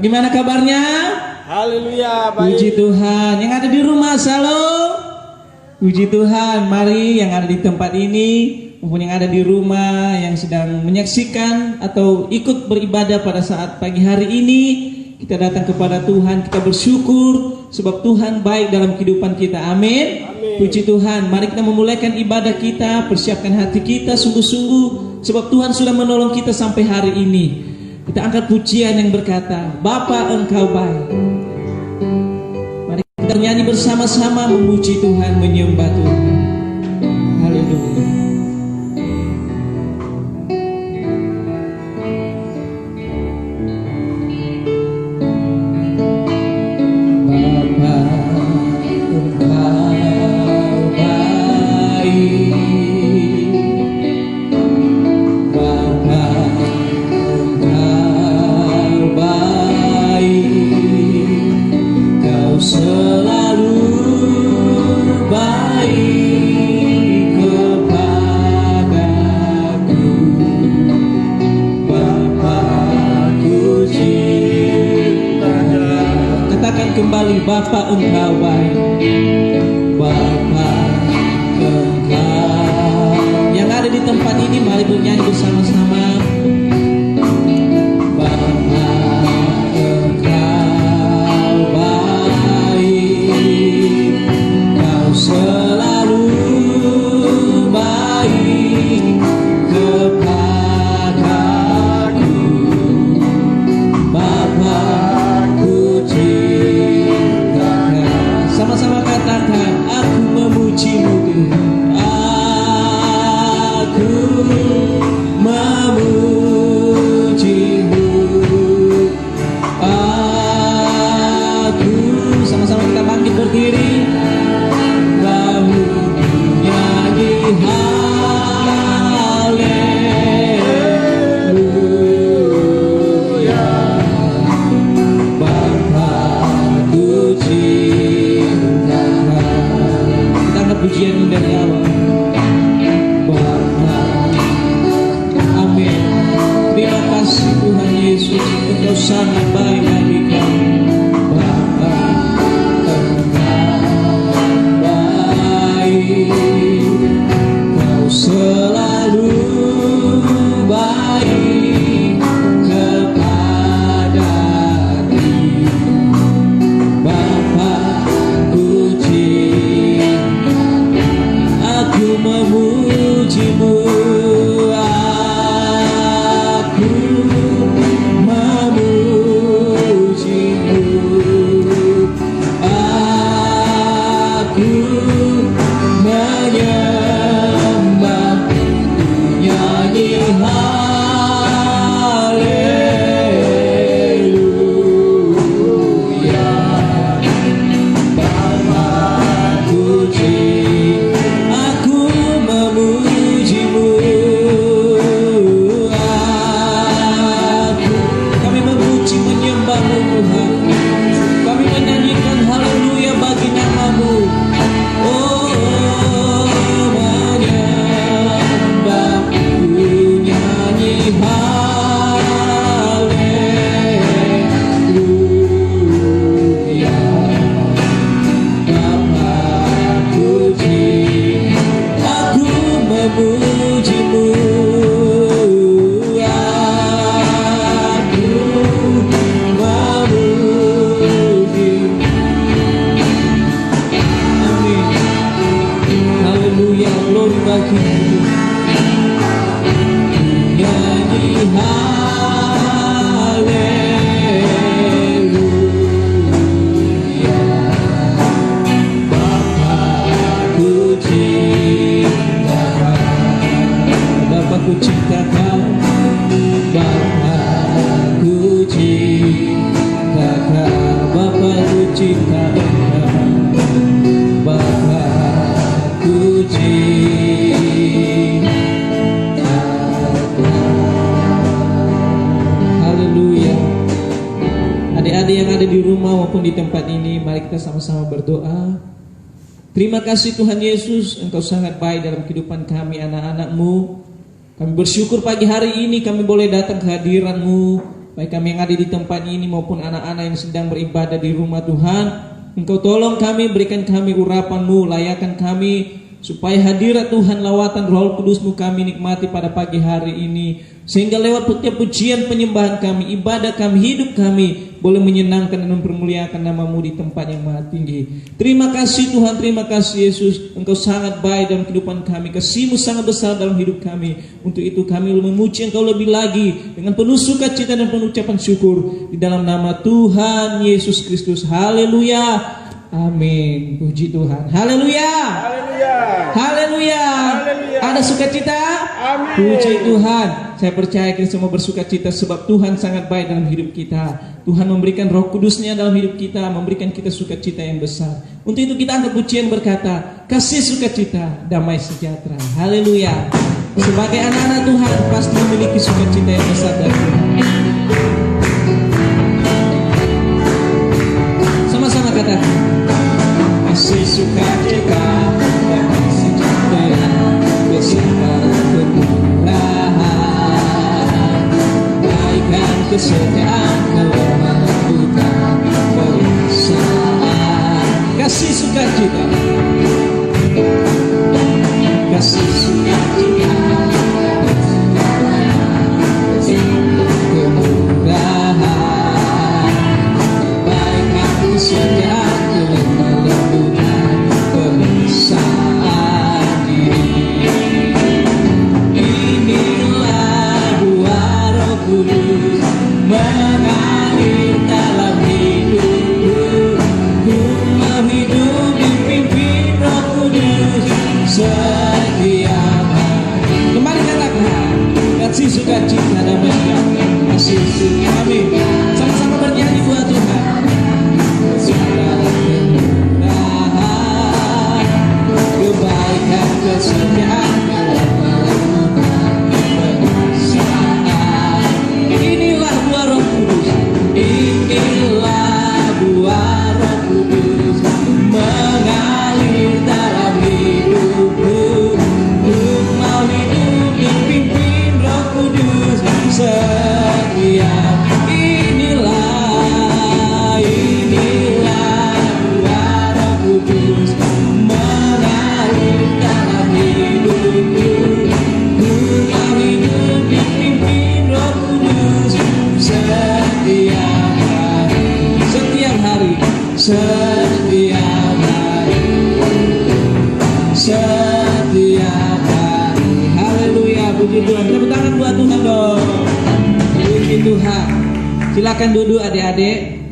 Bagaimana kabarnya? Haleluya, baik. Puji Tuhan. Yang ada di rumah, shalom. Puji Tuhan. Mari yang ada di tempat ini maupun yang ada di rumah yang sedang menyaksikan atau ikut beribadah pada saat pagi hari ini, kita datang kepada Tuhan, kita bersyukur sebab Tuhan baik dalam kehidupan kita. Amin. Puji Tuhan. Mari kita memulaikan ibadah kita, persiapkan hati kita sungguh-sungguh sebab Tuhan sudah menolong kita sampai hari ini. Kita angkat pujian yang berkata, Bapa Engkau baik. Mari kita nyanyi bersama-sama memuji Tuhan, menyembah Tuhan. Haleluya. Bapa Engkau baik, Bapa Engkau. Yang ada di tempat ini mari bernyanyi bersama-sama. Bapa Engkau baik, Kau selalu baik kepadaku, Bapa. Sama-sama katakan, aku memujimu Tuhan. Aku memujimu. Aku, sama-sama kita bangkit berdiri. Lalu nyanyi haleluya. Bapakku pujian dari awal. Bapa, amin. Terima kasih Tuhan Yesus, Engkau sangat baik bagi kami. Bapa, Engkau baik, Kau selalu baik kepadaku. Bapa, aku memujimu, aku memujimu, aku menyembah, nyanyi haleluya. Bapakku kami menyanyikan haleluya bagi nama-Mu. Oh, menyembahku, nyanyi haleluya. Bapakku, aku memujimu. Bagi nyanyi haleluya. Bapakku cintakan, Bapakku cintakan, Bapakku cintakan, Bapakku cintakan, Bapakku haleluya. Adik-adik yang ada di rumah maupun di tempat ini, mari kita sama-sama berdoa. Terima kasih Tuhan Yesus, Engkau sangat baik dalam kehidupan kami anak-anak-Mu. Kami bersyukur pagi hari ini kami boleh datang ke hadiran-Mu. baik kami yang ada di tempat ini maupun anak-anak yang sedang beribadah di rumah Tuhan. Engkau tolong kami, berikan kami urapan-Mu, layakan kami supaya hadirat Tuhan, lawatan Roh Kudus-Mu kami nikmati pada pagi hari ini, sehingga lewat setiap pujian penyembahan kami, ibadah kami, hidup kami boleh menyenangkan dan mempermuliakan nama-Mu di tempat yang maha tinggi. Terima kasih Tuhan, terima kasih Yesus, Engkau sangat baik dalam kehidupan kami, kasih-Mu sangat besar dalam hidup kami. Untuk itu kami memuji Engkau lebih lagi dengan penuh sukacita dan penuh ucapan syukur di dalam nama Tuhan Yesus Kristus. Haleluya. Amin. Puji Tuhan. Haleluya. Haleluya. Haleluya. Haleluya. Ada sukacita? Amin. Puji Tuhan. Saya percaya kita semua bersukacita sebab Tuhan sangat baik dalam hidup kita. Tuhan memberikan Roh Kudus-Nya dalam hidup kita, memberikan kita sukacita yang besar. Untuk itu kita angkat pujian berkata, kasih sukacita, damai sejahtera. Haleluya. Sebagai anak-anak Tuhan pasti memiliki sukacita yang besar dari Tuhan. Sama-sama katakan, kasih sukacita, damai sejahtera, bersama kemurahan, kebaikan kesetiaan, kelemah lembutan, perasaan. Kasih sukacita, kasih sukacita, kemurahan, kebaikan kesetiaan, kelemah lembutan, perasaan diri. Inilah buah Roh Kudus mengalir dalam hidupku. Ku mau hidup dipimpin Roh Kudus setiap hari. Kembali katakan, kasih sukacita damai sejahtera, kasih sukacita. Amin. Sama-sama bernyanyi buat Tuhan. Segala kemurahan, kebaikan kesetiaan, inilah buah Roh Kudus. Inilah buah Roh Kudus mengalir dalam hidupku. Ku mau hidup dipimpin Roh Kudus setiap. Inilah buah Roh Kudus mengalir dalam hidupku. Ku mau hidup dipimpin Roh Kudus setiap hari, setiap hari, setiap hari, setiap hari. Haleluya, puji Tuhan. Tepuk tangan buat Tuhan dong. Puji Tuhan. Silakan duduk adik-adik.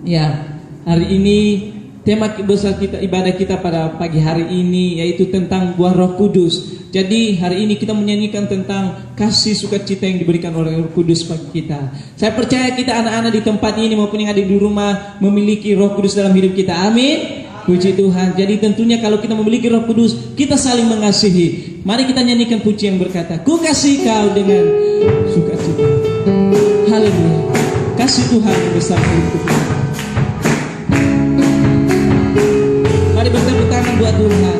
Ya, hari ini tema besar kita, ibadah kita pada pagi hari ini yaitu tentang buah Roh Kudus. Jadi hari ini kita menyanyikan tentang kasih sukacita yang diberikan oleh Roh Kudus bagi kita. Saya percaya kita anak-anak di tempat ini maupun yang ada di rumah memiliki Roh Kudus dalam hidup kita. Amin. Puji Tuhan. Jadi tentunya kalau kita memiliki Roh Kudus, kita saling mengasihi. Mari kita nyanyikan pujian yang berkata, ku kasih kau dengan sukacita. Haleluya. Kasih Tuhan yang besar hidup kita. Mari bertepuk tangan buat Tuhan.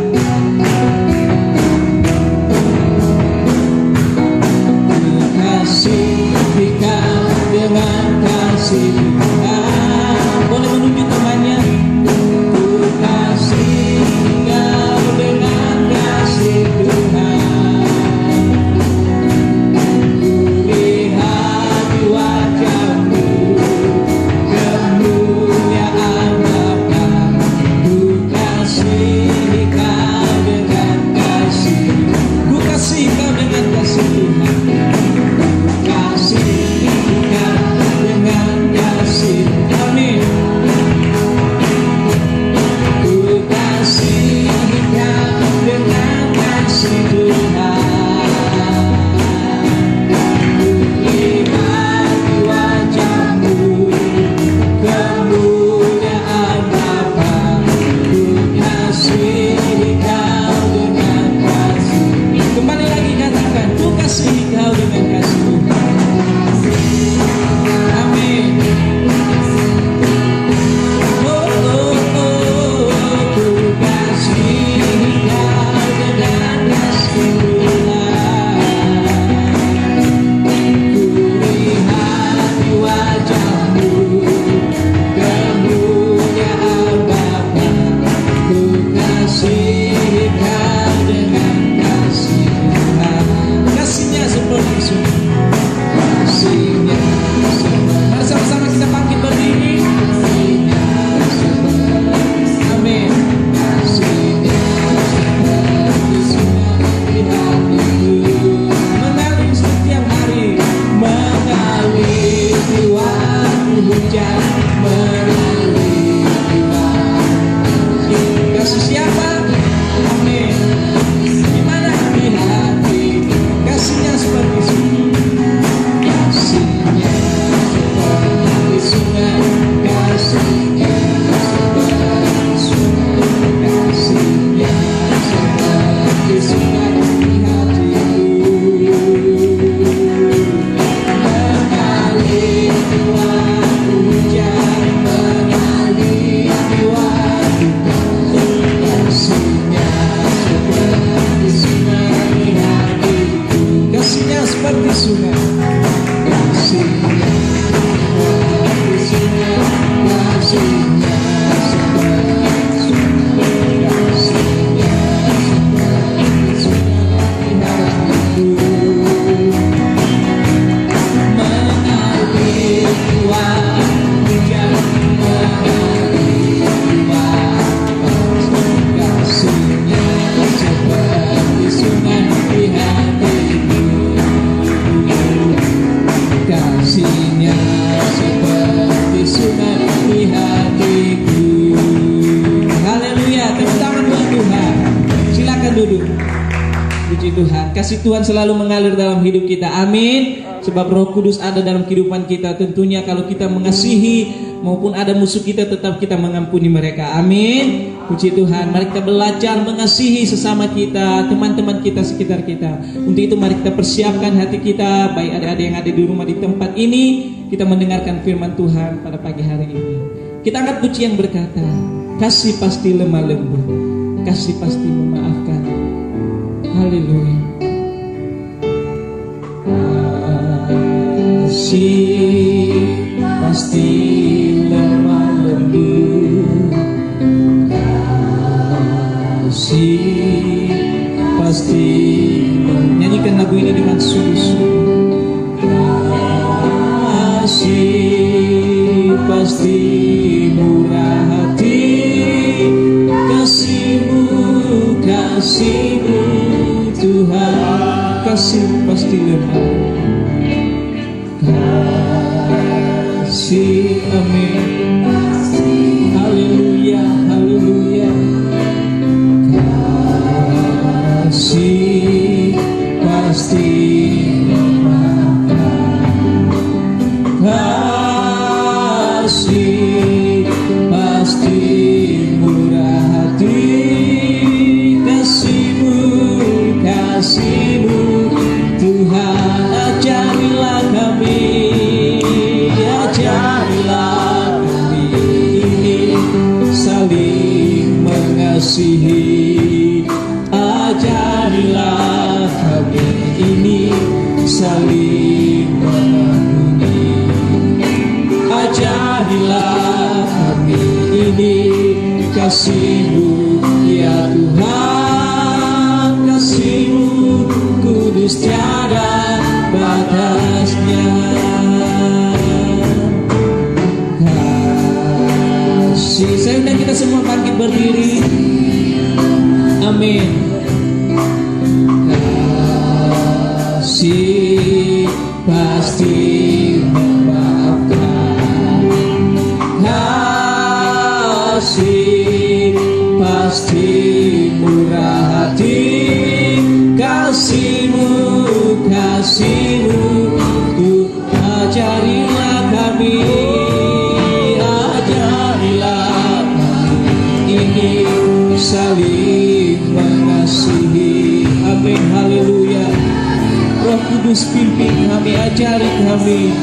Kasih kau dengan kasih Tuhan. Boleh menunjuk temannya. Ku kasih kau dengan kasih Tuhan. Ku lihat di wajahmu kasih Tuhan selalu mengalir dalam hidup kita. Amin. Sebab Roh Kudus ada dalam kehidupan kita. Tentunya kalau kita mengasihi maupun ada musuh kita, tetap kita mengampuni mereka. Amin. Puji Tuhan. Mari kita belajar mengasihi sesama kita, teman-teman kita, sekitar kita. Untuk itu mari kita persiapkan hati kita, baik adik-adik yang ada di rumah di tempat ini, kita mendengarkan firman Tuhan pada pagi hari ini. Kita angkat pujian yang berkata, kasih pasti lemah lembut, kasih pasti memaafkan. Haleluya. Kasih pasti lemah lembut, kasih pasti. Nyanyikan lagu ini dengan sungguh-sungguh. Kasih pasti murah hati, kasih-Mu Tuhan, kasih pasti lemah. Kasih, amin. Haleluya, haleluya. Kasih pasti memaafkan, kasih pasti murah hati, kasih-Mu Tuhan, ajarilah kami ini saling mengasihi. Ajarilah kami ini saling mengampuni. Ajarilah kami ini kasih-Mu ya Tuhan, kasih-Mu kudus tiada batasnya. Kasih, saya undang kita semua bangkit berdiri. Amin. Kasih pasti memaafkan, kasih pasti murah hati, kasih-Mu Tuh ajarilah kami, ajarilah kami ini saling mengasihi. Amin, haleluya. Roh Kudus pimpin kami, ajari kami.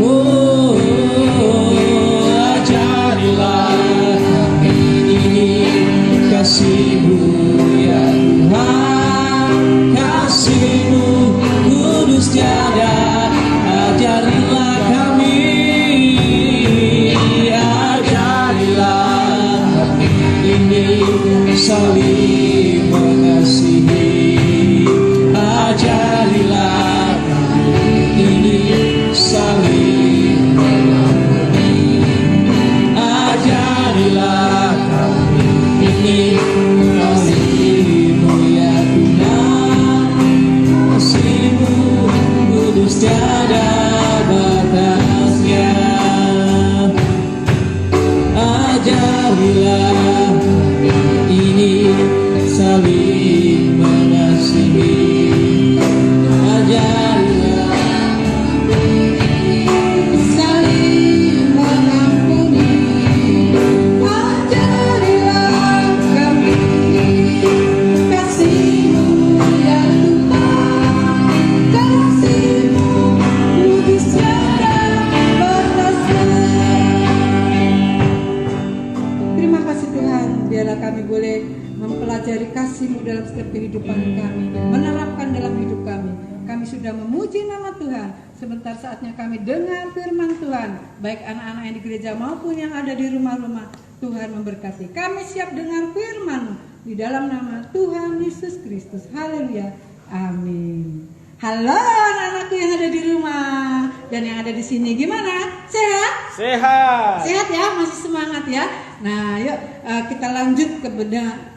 Oh, ajarilah kami ini kasih-Mu ya Tuhan, kasih-Mu kudus tiada. Ajarilah kami, ajarilah kami ini saling mengasihi. Ajarilah kami ini saling mengampuni. Ajarilah kami ini kasih-Mu ya Tuhan, kasih-Mu kudus tiada batasnya. Ajarilah kami ini saling mengasihi. Ajarilah saling mengampuni. Ajarilah kami kasih-Mu ya Tuhan, kasih-Mu kudus tiada batasnya. Terima kasih Tuhan, biarlah kami boleh mempelajari kasih-Mu dalam setiap kehidupan kami, menerapkan dalam hidup kami. Kami sudah memuji nama Tuhan. Sebentar saatnya kami dengar firman Tuhan, baik anak-anak yang di gereja maupun yang ada di rumah-rumah. Tuhan memberkati. Kami siap dengar firman-Mu di dalam nama Tuhan Yesus Kristus. Haleluya. Amin. Halo anak-anakku yang ada di rumah dan yang ada di sini, gimana? Sehat? Sehat. Sehat ya, masih semangat ya. Nah, yuk kita lanjut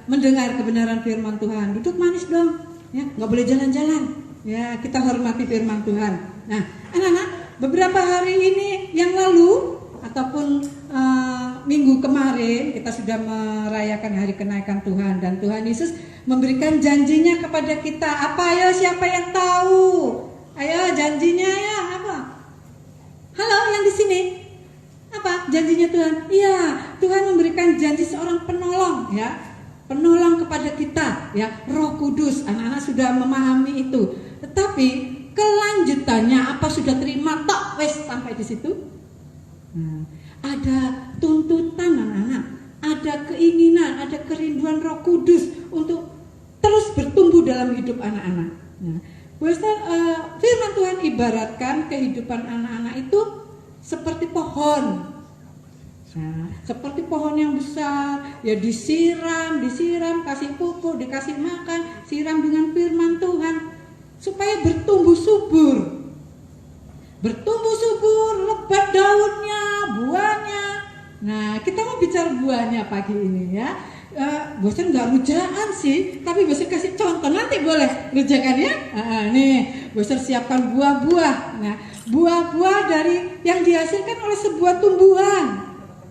mendengar kebenaran firman Tuhan. Duduk manis dong, ya, nggak boleh jalan-jalan. Ya, kita hormati firman Tuhan. Nah, anak-anak, beberapa hari ini yang lalu ataupun minggu kemarin kita sudah merayakan hari kenaikan Tuhan, dan Tuhan Yesus memberikan janjinya kepada kita. Apa ya, siapa yang tahu? Ayo janjinya ya apa? Halo yang di sini. Apa janjinya Tuhan? Iya, Tuhan memberikan janji seorang penolong ya. Penolong kepada kita ya, Roh Kudus. Anak-anak sudah memahami itu. Tetapi kelanjutannya apa, sudah terima tok wes sampai di situ? Nah, ada tuntutan anak-anak, ada keinginan, ada kerinduan Roh Kudus untuk terus bertumbuh dalam hidup anak-anak. Nah, firman Tuhan ibaratkan kehidupan anak-anak itu seperti pohon. Nah, seperti pohon yang besar, ya disiram, kasih pupuk, dikasih makan, siram dengan firman Tuhan supaya bertumbuh subur. Bertumbuh subur, lebat daunnya, buahnya. Nah, kita mau bicara buahnya pagi ini ya. Bosan nggak rujaan sih, tapi bosan kasih contoh, nanti boleh rujakan ya. Nih, bosan siapkan buah-buah. Nah, buah-buah dari yang dihasilkan oleh sebuah tumbuhan,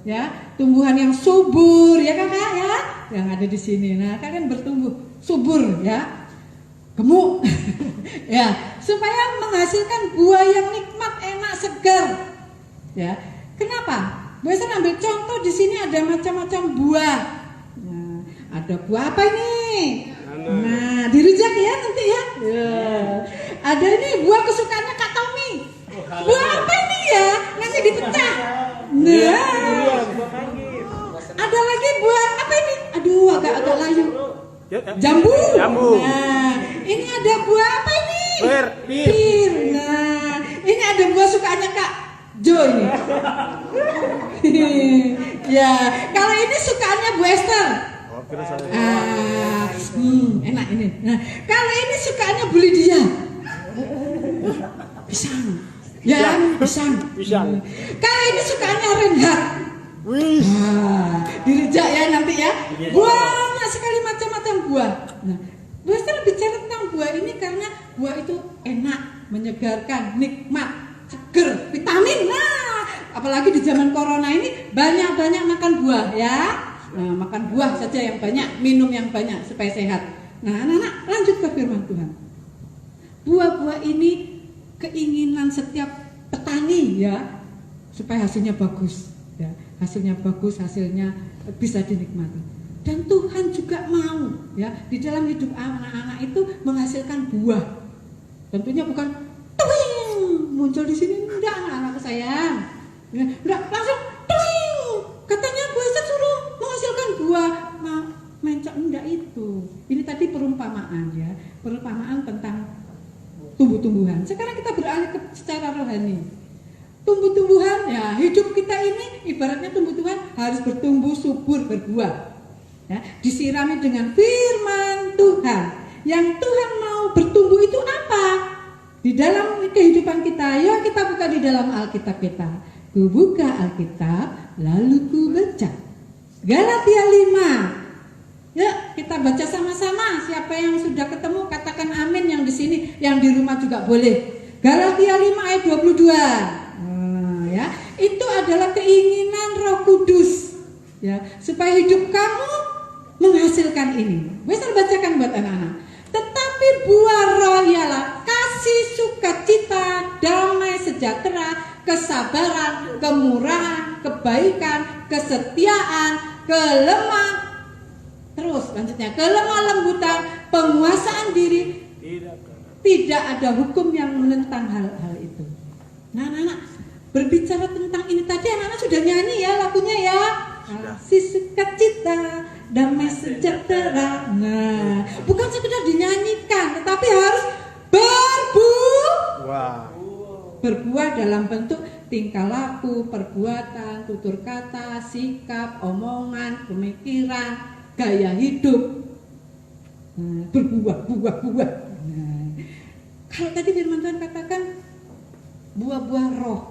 ya, tumbuhan yang subur, ya kakak ya, yang ada di sini. Nah, kalian bertumbuh subur ya, gemuk, ya, supaya menghasilkan buah yang nikmat, enak, segar. Ya, kenapa? Bosan ambil contoh di sini ada macam-macam buah. Ada buah apa ini? Nah, dirujak ya nanti ya. Ada ini buah kesukaannya Kak Tommy. Buah apa ini ya? Nanti dipecah. Nah, ada lagi buah apa ini? Aduh, agak layu. Jambu. Nah, ini ada buah apa ini? Pir. Nah, ini ada buah sukaannya Kak Jo ini. Ya, kalau ini sukaannya Bu Esther. Enak ini. Nah, kalau ini sukaannya Bu Lydia. Pisang. Ya, pisang. Kalau ini sukaannya Renhard. Direjak ya nanti ya. Banyak sekali macam-macam buah. Nah, Bu Esther bicara tentang buah ini karena buah itu enak, menyegarkan, nikmat, seger, vitamin. Nah, apalagi di zaman corona ini banyak-banyak makan buah ya. Nah, makan buah saja yang banyak, minum yang banyak supaya sehat. Nah, anak-anak lanjut ke firman Tuhan. Buah-buah ini keinginan setiap petani ya, supaya hasilnya bagus ya. Hasilnya bagus, hasilnya bisa dinikmati. Dan Tuhan juga mau ya, di dalam hidup anak-anak itu menghasilkan buah. Tentunya bukan tuing muncul di sini, enggak anak-anak sayang. Ya, enggak langsung tuing. Katanya Bu Esther suruh menghasilkan buah, mencak, enggak itu. Ini tadi perumpamaan ya, perumpamaan tentang tumbuh-tumbuhan. Sekarang kita beralih ke secara rohani. Tumbuh-tumbuhan ya, hidup kita ini ibaratnya tumbuh-tumbuhan harus bertumbuh subur, berbuah. Ya, disirami dengan firman Tuhan. Yang Tuhan mau bertumbuh itu apa? Di dalam kehidupan kita, yuk kita buka di dalam Alkitab kita. Ku buka Alkitab, lalu ku baca Galatia 5. Yuk kita baca sama-sama. Siapa yang sudah ketemu katakan amin, yang di sini, yang di rumah juga boleh. Galatia 5 ayat 22. Ya, itu adalah keinginan Roh Kudus. Ya, supaya hidup kamu menghasilkan ini. Bisa bacakan buat anak-anak. Tetapi buah roh ialah kasih, sukacita, damai, sejahtera, kesabaran, kemurahan, kebaikan, kesetiaan, terus lanjutnya kelemah lembutan, penguasaan diri. Tidak ada hukum yang menentang hal-hal itu. Nah, anak-anak berbicara tentang ini tadi, anak-anak sudah nyanyi ya lagunya ya. Kasih, sukacita, damai, sejahtera. Nah, bukan sekedar dinyanyikan, tetapi harus berbuah dalam bentuk tingkah laku, perbuatan, tutur kata, sikap, omongan, pemikiran, gaya hidup. Nah, berbuah. Nah, kalau tadi firman Tuhan katakan buah-buah roh.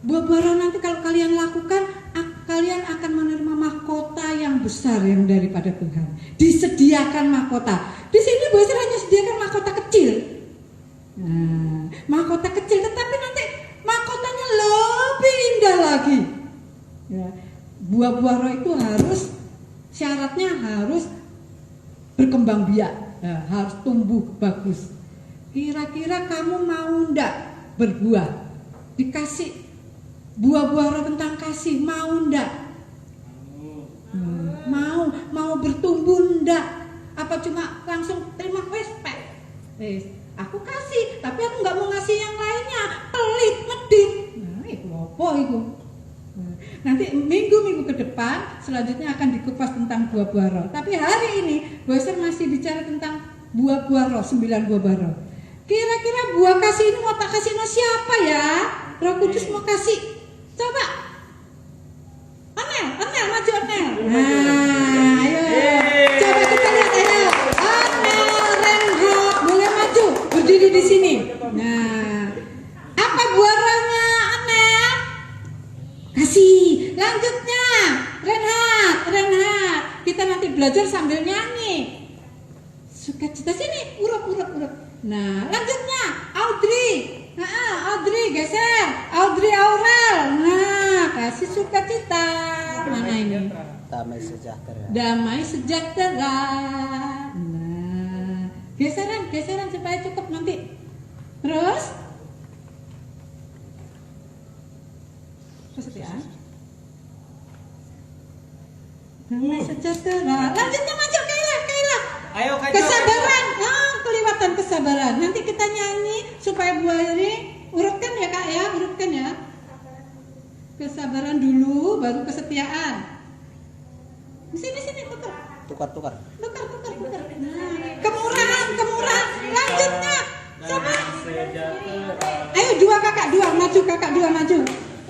Buah-buah roh nanti kalau kalian lakukan, kalian akan menerima mahkota yang besar yang daripada Tuhan. Disediakan mahkota. Di sini Bu Esther hanya sediakan mahkota kecil. Nah, mahkota kecil, tetapi nanti mahkotanya lebih indah lagi. Ya, Buah-buah roh itu syaratnya harus berkembang biak, harus tumbuh bagus. Kira-kira kamu mau ndak berbuah? Dikasih buah-buah roh tentang kasih, mau ndak? Mau bertumbuh ndak? Apa cuma langsung terima aku kasih, tapi aku nggak mau ngasih yang lainnya, pelit, medit. Nah, itu apa itu? Nanti minggu-minggu ke depan selanjutnya akan dikupas tentang buah-buah roh. Tapi hari ini Boser masih bicara tentang buah-buah roh, 9 buah roh. Kira-kira buah kasih ini mau tak kasih sama siapa ya? Roh Kudus mau kasih. Coba. Anel, maju Anel. Nah, ayo. Coba kita lihat ayo. Anel, Renhard, boleh maju berdiri di sini. Nah, apa buah rohnya Anel? Kasih. Lanjutnya Renhard, kita nanti belajar sambil nyanyi. Sukacita sini, urut. Nah, lanjutnya Audrey geser, Audrey Aurel. Nah, kasih sukacita. Mana ini? Damai sejahtera. Nah, geseran supaya cukup nanti. Terus ya. Damai sejahtera. Lanjutnya maju Kayla. Ayo Kak. Kesabaran. Kelewatan kesabaran. Nanti kita nyanyi supaya buah ini urutkan ya Kak ya, urutkan ya. Kesabaran dulu, baru kesetiaan. Sini tukar. Tukar. Nah, kemurahan. Lanjutnya. Coba. Ayo kakak dua maju.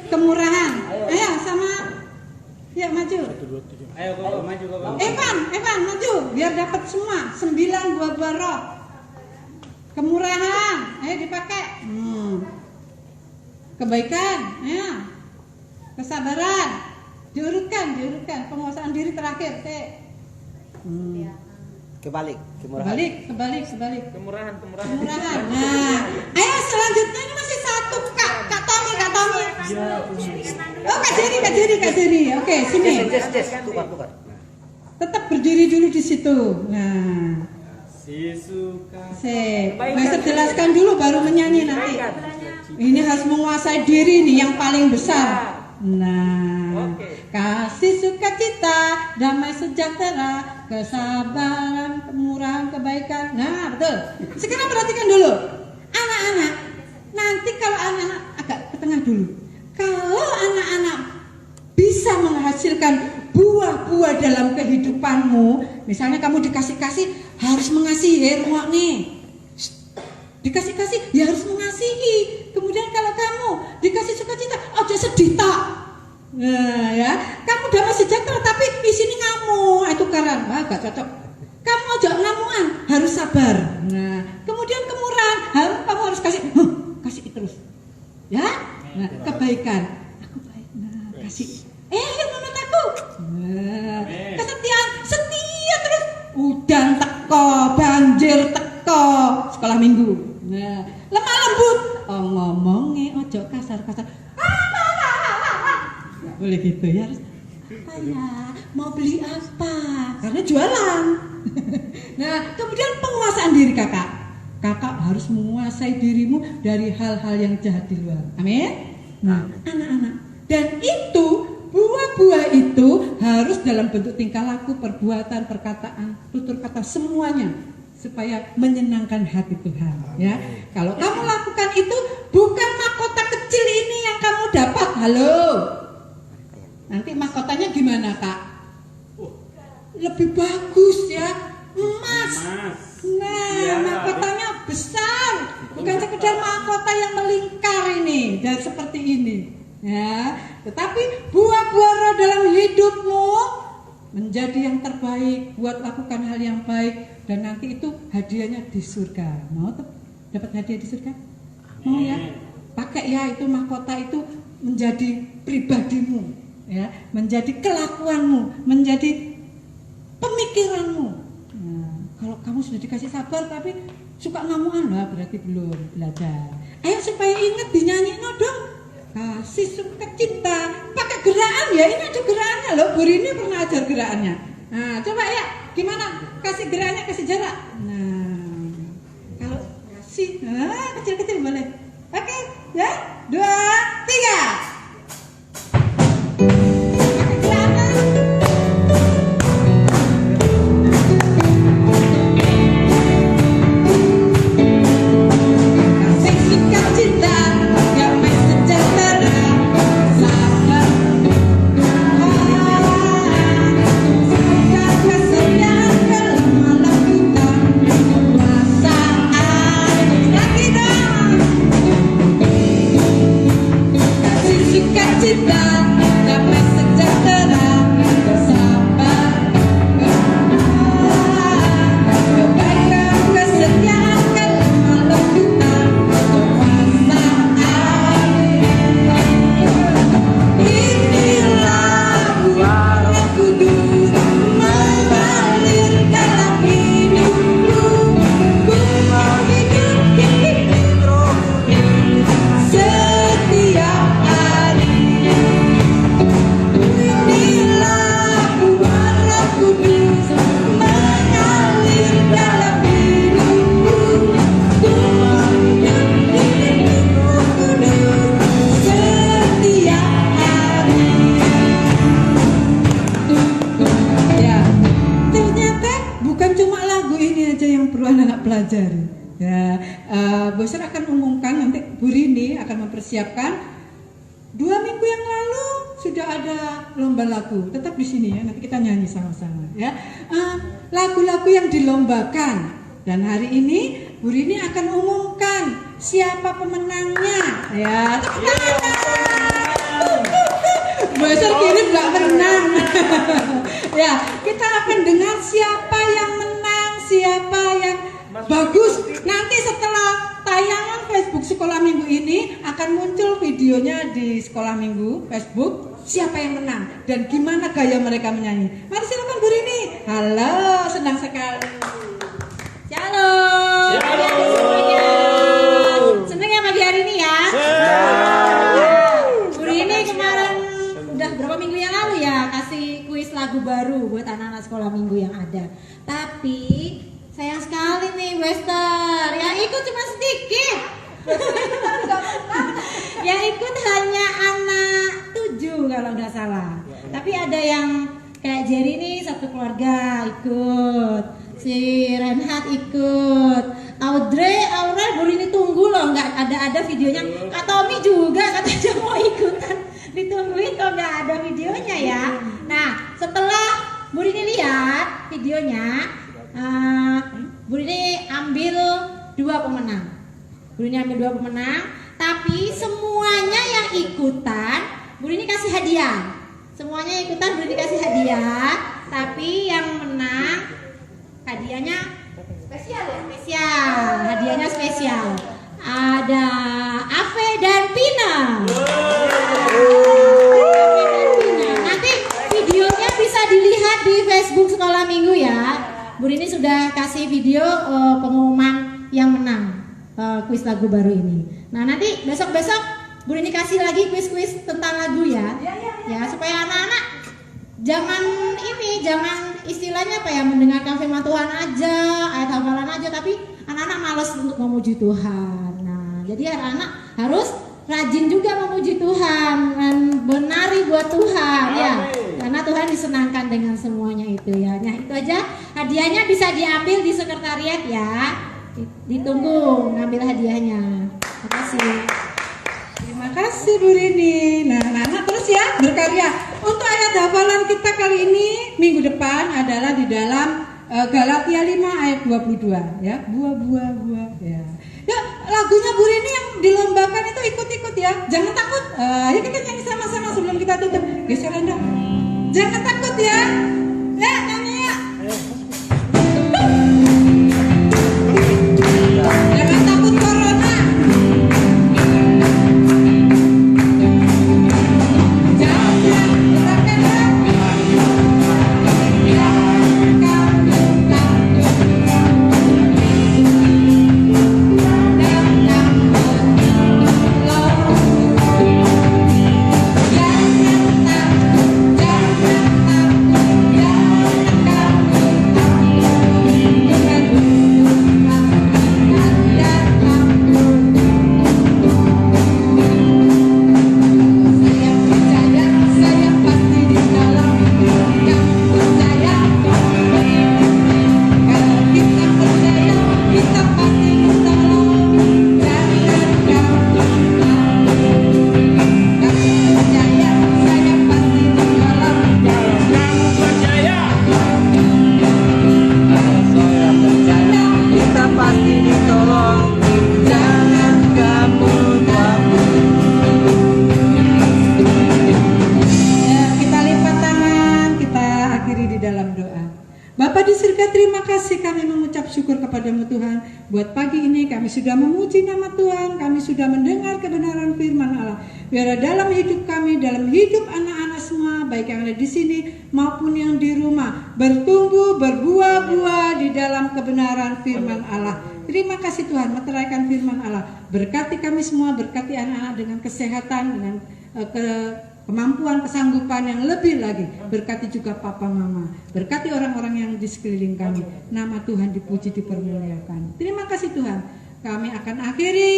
Kemurahan. Ayo sama. Ya maju. Ayo Koko maju Koko. Evan maju biar dapat semua 9 buah roh. Kemurahan, ayo dipakai. Kebaikan, ya. Kesabaran, diurutkan. Penguasaan diri terakhir, Kebalik. Kemurahan. Kemurahan. Nah, ayo selanjutnya ini masih satu Kak Tommy. Oh Kak Jerry. Oke, sini. Tukar. Tetap berdiri dulu di situ. Nah. Master jelaskan dulu baru menyanyi nanti. Ini harus menguasai diri nih yang paling besar. Nah, kasih sukacita, damai sejahtera, kesabaran, kemurahan, kebaikan. Nah, betul. Sekarang perhatikan dulu, anak-anak. Nanti kalau anak-anak agak ke tengah dulu. Kalau anak-anak bisa menghasilkan buah-buah dalam kehidupanmu, misalnya kamu dikasih-kasih harus mengasihi rumah nih. Dikasih-kasih ya harus mengasihi. Kemudian kalau kamu dikasih sukacita, aja sedih tak. Nah ya, kamu damai sejahtera tapi di sini ngamuk, itu karan, gak cocok. Kamu aja ngamuan, harus sabar. Nah, kemudian kemurahan, kamu harus kasih terus. Ya, nah, kebaikan, aku baik. Nah, kasih. Yang menurut aku. Nah, kesetiaan, setia terus. Udan teko, banjir teko, sekolah minggu. Nah, lemah lembut. Ngomongnya ojo kasar-kasar. Nggak boleh gitu ya. Apa ya? Mau beli apa? Karena jualan. Nah, kemudian penguasaan diri kakak. Kakak harus menguasai dirimu dari hal-hal yang jahat di luar. Amin. Nah, anak-anak. Dan itu buah-buah itu harus dalam bentuk tingkah laku, perbuatan, perkataan, tutur kata semuanya supaya menyenangkan hati Tuhan. Ya, kalau kamu lakukan itu bukan mahkota kecil ini yang kamu dapat. Halo, nanti mahkotanya gimana Kak? Lebih bagus ya, emas. Nah, mahkotanya besar, bukan sekedar mahkota yang melingkar ini dan seperti ini. Ya, tetapi buah-buah roh dalam hidupmu menjadi yang terbaik, buat lakukan hal yang baik dan nanti itu hadiahnya di surga. Mau dapat hadiah di surga? Mau ya? Pakai ya itu mahkota itu menjadi pribadimu, ya, menjadi kelakuanmu, menjadi pemikiranmu. Nah, kalau kamu sudah dikasih sabar tapi suka ngamuan lah berarti belum belajar. Ayo supaya ingat dinyanyiin dong. Kasih sukacita, pakai gerakan ya, ini ada gerakannya loh. Bu Rini pernah ajar gerakannya. Nah, coba ya, gimana? Kasih gerakannya, kasih jarak. Nah, kalau kasih, kecil-kecil boleh. Oke, ya, 2, 3. Pakai gerakan. Kasih sukacita, damai sejahtera, sabar. Semoga kesediaan kelemah kita perasaan lagi dong. Kasih sukacita, damai sejahtera, sabar. Kebaikan kesediaan kelemah kita perasaan. Inilah buah Roh Kudus mengalir dalam hidupku. Ku mau hidup Roh Kudus setiap hari. Inilah buah Roh Kudus mengalir dalam hidupku. Ku mau hidup Roh Kudus setiap hari. Ya, ternyata bukan cuma lagu ini aja yang perlu anak-anak pelajari. Ya, Boser akan umumkan nanti Bu Rini akan mempersiapkan 2 minggu yang lalu sudah ada lomba lagu. Tetap di sini ya, nanti kita nyanyi sama-sama ya. Lagu-lagu yang dilombakan. Dan hari ini Bu Rini akan umumkan siapa pemenangnya. Ya, tepuk tangan. Boser kirim nggak menang. Ya, kita akan dengar siapa yang menang, siapa yang bagus. Nanti setelah tayangan Facebook Sekolah Minggu ini akan muncul videonya di Sekolah Minggu Facebook. Siapa yang menang dan gimana gaya mereka menyanyi. Mari silakan Bu Rini. Halo, senang sekali. Shalom. Adik-adik semuanya. Seneng ya pagi hari ini ya? Bu Rini kemarin udah berapa minggu yang lalu ya kasih kuis lagu baru buat anak-anak sekolah minggu yang ada. Tapi sayang sekali nih Wester, yang ikut cuma sedikit. Yang ikut hanya anak 7 kalau nggak salah. Tapi ada yang kayak Jerry nih satu keluarga ikut, si Renhat ikut, Aurel Bu Rini tunggu loh, nggak ada videonya. Kak Tommy juga katanya mau ikutan, ditungguin kok nggak ada videonya ya. Nah setelah Bu Rini lihat videonya, Bu Rini ambil 2 pemenang. Bu Rini ambil 2 pemenang, tapi semuanya yang ikutan Bu Rini kasih hadiah. Semuanya ikutan Bu Rini kasih hadiah, tapi yang menang hadiahnya spesial ya? Spesial, hadiahnya spesial. Ada Ave dan Pina. Nanti videonya bisa dilihat di Facebook Sekolah Minggu ya. Bu Rini sudah kasih video pengumuman yang menang kuis lagu baru ini. Nah nanti besok-besok Bu Rini kasih lagi kuis-kuis tentang lagu ya. Ya supaya anak-anak jangan istilahnya apa ya, mendengarkan firman Tuhan aja, ayat hafalan aja, tapi anak-anak malas untuk memuji Tuhan. Nah jadi anak-anak harus rajin juga memuji Tuhan dan menari buat Tuhan ya, karena Tuhan disenangkan dengan semuanya itu ya. Nah itu aja, hadiahnya bisa diambil di sekretariat ya, ditunggu ngambil hadiahnya. Terima kasih. Terima kasih Bu Rini. Nah, anak-anak terus ya berkarya. Untuk ayat hafalan kita kali ini minggu depan adalah di dalam Galatia 5 ayat 22 ya. Buah-buah ya. Ya, lagunya Bu Rini yang dilombakan itu ikut-ikut ya. Jangan takut. Ayo kita nyanyi sama-sama sebelum kita tutup. Geser Anda. Jangan takut ya. Ya, nyanyi ya. Jangan takut corona. Jangan akhiri di dalam doa. Bapa di surga, terima kasih kami mengucap syukur kepadamu Tuhan. Buat pagi ini kami sudah memuji nama Tuhan, kami sudah mendengar kebenaran firman Allah. Biar dalam hidup kami, dalam hidup anak-anak semua, baik yang ada di sini maupun yang di rumah, bertumbuh, berbuah-buah di dalam kebenaran firman Allah. Terima kasih Tuhan, meteraikan firman Allah. Berkati kami semua, berkati anak-anak dengan kesehatan, dengan kemampuan, kesanggupan yang lebih lagi. Berkati juga papa mama, berkati orang-orang yang di sekeliling kami. Nama Tuhan dipuji, dipermuliakan. Terima kasih Tuhan. Kami akan akhiri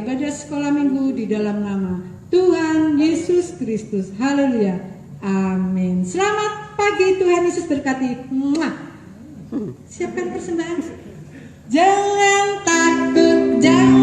ibadah sekolah minggu di dalam nama Tuhan Yesus Kristus. Haleluya, amin. Selamat pagi, Tuhan Yesus berkati. Siapkan persembahan. Jangan takut, jangan